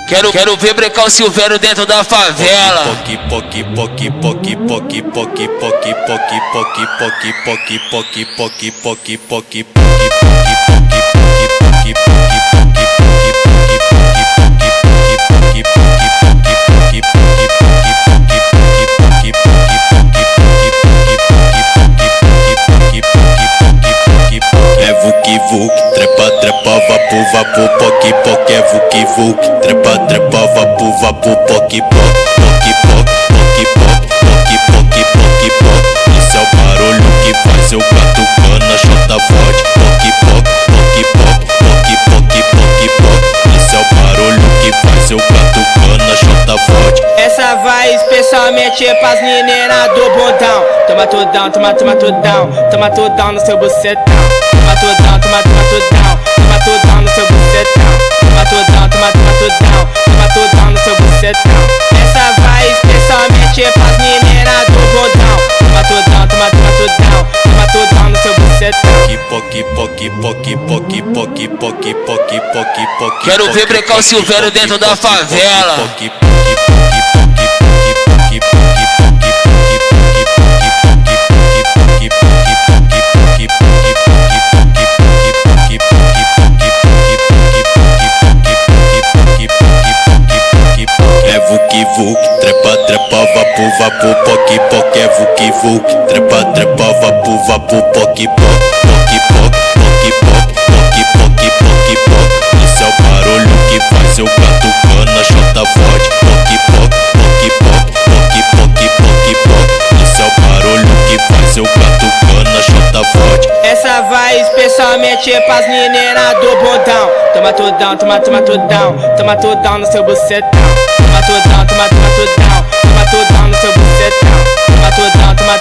Quero ver brecar o Silvério dentro da favela. É vuki vuk, trepa trepa vapu vapu poki poki, é vuki vuk, trepa trepa vapu vapu poki poki poki poki poki poki poki. Esse é o barulho que faz eu catucando a chota forte. Poki poki poki poki poki. Esse é o barulho que faz eu catucando a chota forte. Essa vai especialmente pras meninas do bundão. Toma tudão, toma tudão, toma tudão no seu bucetão. Toma tudão, toma tudão, toma tudão no seu bucetão. Toma tudão, toma tudão, toma tudão no seu bucetão. Essa vai especialmente pras meninas do bundão. Toma tudão, toma tudão, toma tudão no seu bucetão. Quero ver brecar o Silvério dentro da favela. É vuki vuk, trepa trepa vapu vapu poki poki, é vuki vuk, trepa trepa vapu vapu poki poki poki poki poki poki. Esse é o barulho que faz eu catucando a chota forte. Poki poki poki poki. Esse é o barulho que faz eu catucando a chota forte. Essa vai especialmente pras meninas do bundão. Toma tudão, toma tudão, toma tudão no seu bucetão. Toma tudão, toma tudão, toma tudão no seu bucetão. Toma tudão, toma